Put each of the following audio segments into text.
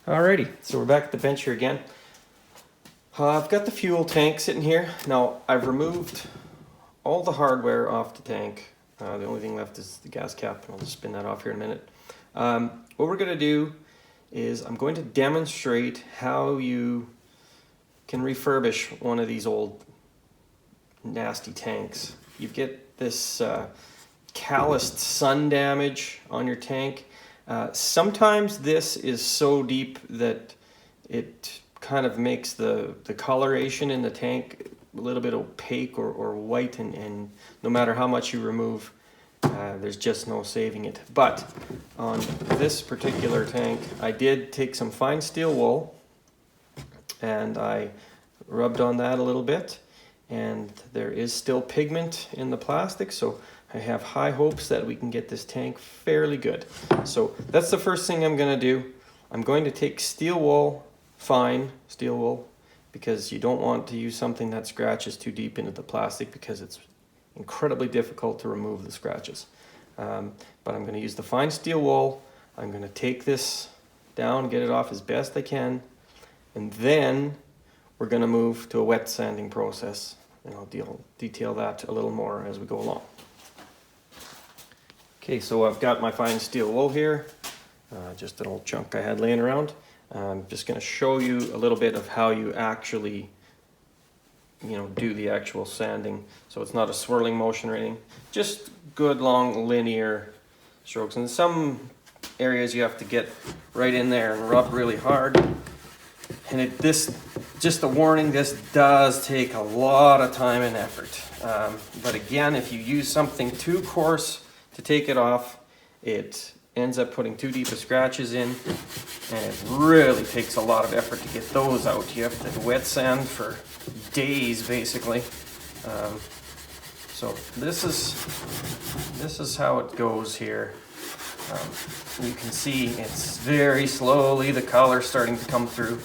Alrighty, so we're back at the bench here again. I've got the fuel tank sitting here. Now I've removed all the hardware off the tank. The only thing left is the gas cap, and I'll just spin that off here in a minute. What we're going to do is I'm going to demonstrate how you can refurbish one of these old nasty tanks. You get this calloused sun damage on your tank. Sometimes this is so deep that it kind of makes the coloration in the tank a little bit opaque or white, and no matter how much you remove, there's just no saving it. But on this particular tank, I did take some fine steel wool and I rubbed on that a little bit, and there is still pigment in the plastic, so I have high hopes that we can get this tank fairly good. So that's the first thing I'm going to do. I'm going to take steel wool, fine steel wool, because you don't want to use something that scratches too deep into the plastic because it's incredibly difficult to remove the scratches. But I'm going to use the fine steel wool. I'm going to take this down, get it off as best I can, and then we're going to move to a wet sanding process, and I'll detail that a little more as we go along. Okay, so I've got my fine steel wool here, just an old chunk I had laying around. I'm just going to show you a little bit of how you actually, do the actual sanding. So it's not a swirling motion or anything, just good long linear strokes. In some areas you have to get right in there and rub really hard. And just a warning, this does take a lot of time and effort. But again, if you use something too coarse to take it off, it ends up putting too deep of scratches in, and it really takes a lot of effort to get those out. You have to wet sand for days, basically. So this is how it goes here. You can see it's very slowly the color starting to come through,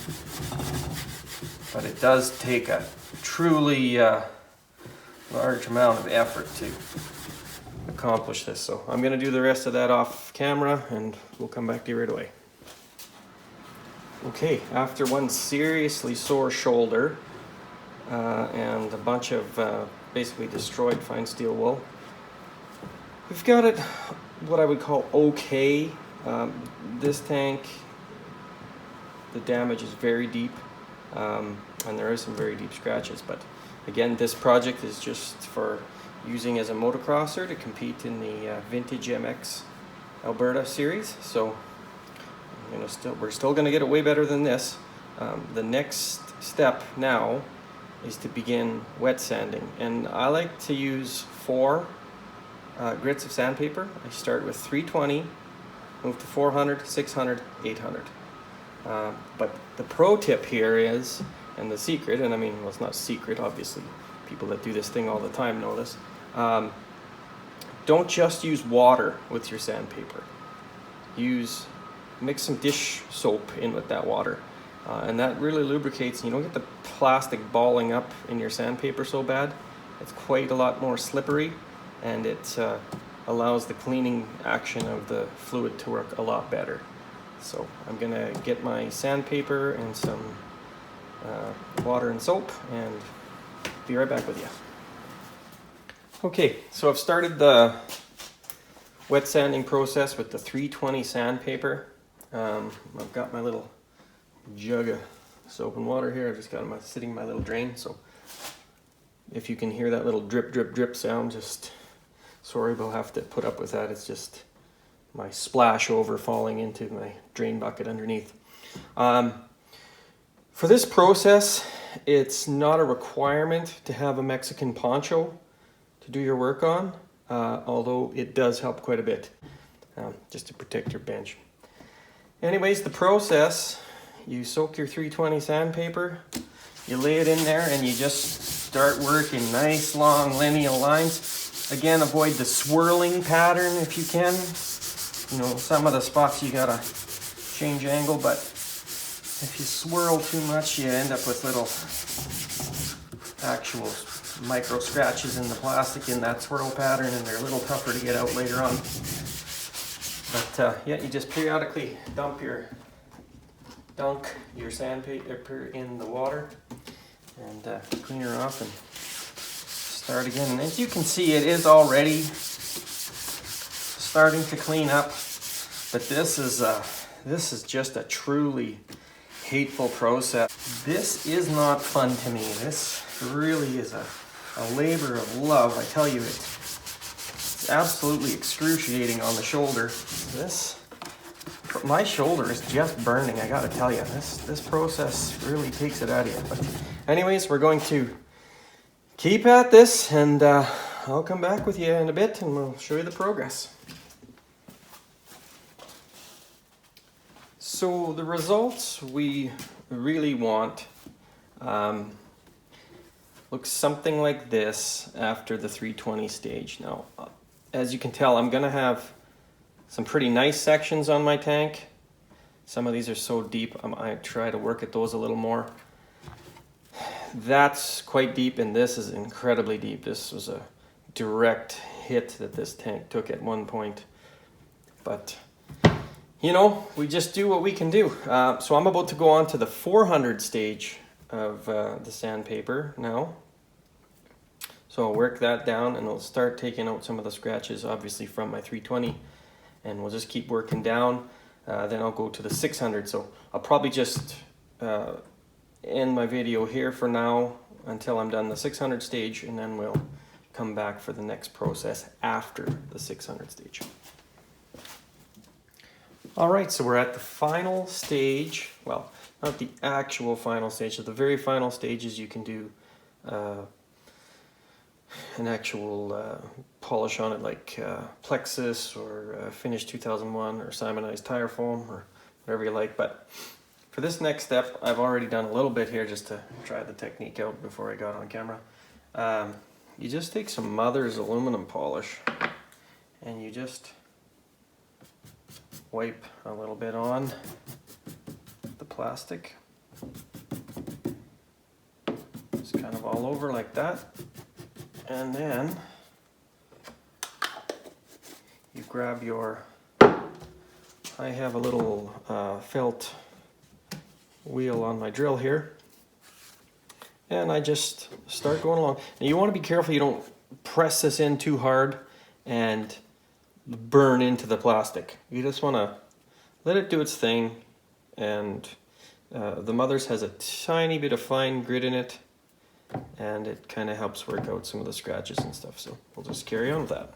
but it does take a truly large amount of effort to accomplish this. So I'm going to do the rest of that off camera, and we'll come back to you right away. Okay, after one seriously sore shoulder and a bunch of basically destroyed fine steel wool, we've got it what I would call okay. This tank, the damage is very deep, and there are some very deep scratches, but again, this project is just for using as a motocrosser to compete in the Vintage MX Alberta series. So we're still going to get it way better than this. The next step now is to begin wet sanding, and I like to use 4 grits of sandpaper. I start with 320, move to 400, 600, 800. But the pro tip here is, and the secret, and I mean, well, it's not secret, obviously people that do this thing all the time know this, don't just use water with your sandpaper. Mix some dish soap in with that water, and that really lubricates, and you don't get the plastic balling up in your sandpaper so bad. It's quite a lot more slippery, and it allows the cleaning action of the fluid to work a lot better. So I'm gonna get my sandpaper and some water and soap, and be right back with you. Okay, so I've started the wet sanding process with the 320 sandpaper. I've got my little jug of soap and water here. I've just got them sitting in my little drain, so if you can hear that little drip, drip, drip sound, just sorry, we'll have to put up with that. It's just my splash over falling into my drain bucket underneath. For this process, it's not a requirement to have a Mexican poncho to do your work on, although it does help quite a bit, just to protect your bench. Anyways, the process, you soak your 320 sandpaper, you lay it in there, and you just start working nice long lineal lines. Again, avoid the swirling pattern if you can. Some of the spots you gotta change angle, but if you swirl too much, you end up with little actual micro scratches in the plastic in that swirl pattern, and they're a little tougher to get out later on. But yeah, you just periodically dump your dunk your sandpaper in the water and clean her off and start again. And as you can see, it is already starting to clean up, but this is just a truly hateful process. This is not fun to me. This really is a labor of love. I tell you, it's absolutely excruciating on the shoulder. My shoulder is just burning, I gotta tell you. This process really takes it out of you. But anyways, we're going to keep at this, and I'll come back with you in a bit and we'll show you the progress. So the results we really want looks something like this after the 320 stage. Now, as you can tell, I'm gonna have some pretty nice sections on my tank. Some of these are so deep, I try to work at those a little more. That's quite deep, and this is incredibly deep. This was a direct hit that this tank took at one point. But, you know, we just do what we can do. So I'm about to go on to the 400 stage of the sandpaper now. So I'll work that down and I'll start taking out some of the scratches, obviously, from my 320. And we'll just keep working down. Then I'll go to the 600. So I'll probably just end my video here for now until I'm done the 600 stage, and then we'll come back for the next process after the 600 stage. All right, so we're at the final stage. Well, not the actual final stage. So the very final stages you can do an actual polish on it, like Plexus or Finish 2001 or Simonized tire foam or whatever you like. But for this next step, I've already done a little bit here just to try the technique out before I got on camera. You just take some Mother's aluminum polish and you just wipe a little bit on the plastic. Just kind of all over like that. And then you grab your, I have a little felt wheel on my drill here, and I just start going along. Now you want to be careful you don't press this in too hard and burn into the plastic. You just want to let it do its thing, and the Mother's has a tiny bit of fine grit in it, and it kind of helps work out some of the scratches and stuff. So we'll just carry on with that.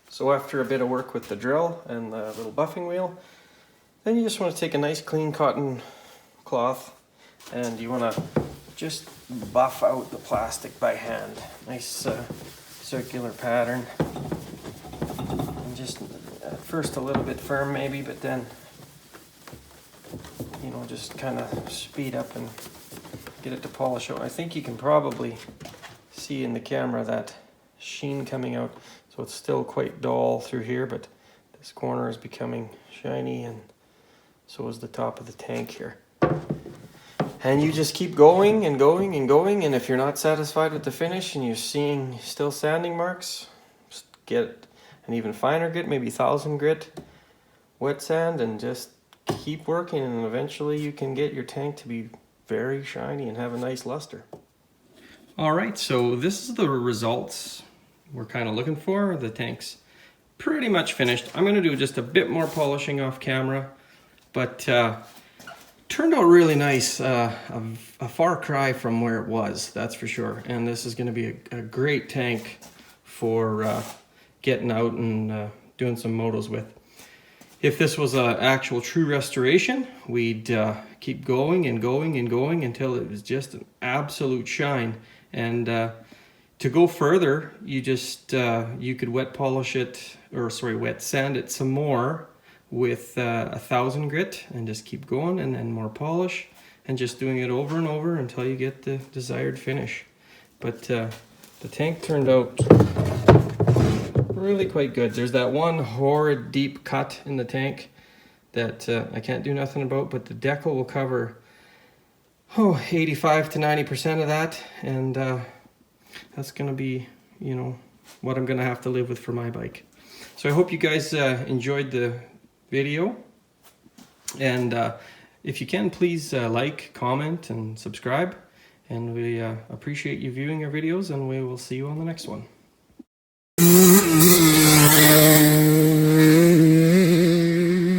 So after a bit of work with the drill and the little buffing wheel, then you just want to take a nice clean cotton cloth and you want to just buff out the plastic by hand. Nice circular pattern. And just at first a little bit firm maybe, but then, you know, just kind of speed up and get it to polish out. I think you can probably see in the camera that sheen coming out. So it's still quite dull through here, but this corner is becoming shiny, and so is the top of the tank here. And you just keep going and going and going, and if you're not satisfied with the finish and you're seeing still sanding marks, just get an even finer grit, maybe 1000 grit wet sand, and just keep working, and eventually you can get your tank to be very shiny and have a nice luster. All right, so this is the results we're kind of looking for. The tank's pretty much finished. I'm going to do just a bit more polishing off camera, but turned out really nice. A far cry from where it was, that's for sure. And this is going to be a great tank for getting out and doing some motos with. If this was an actual true restoration, we'd keep going and going and going until it was just an absolute shine. And to go further, you just you could wet sand it some more with 1000 grit, and just keep going, and then more polish, and just doing it over and over until you get the desired finish. But the tank turned out really quite good. There's that one horrid deep cut in the tank that I can't do nothing about, but the decal will cover 85 to 90% of that, and that's gonna be, you know, what I'm gonna have to live with for my bike. So I hope you guys enjoyed the video, and if you can, please like, comment, and subscribe, and we appreciate you viewing our videos, and we will see you on the next one.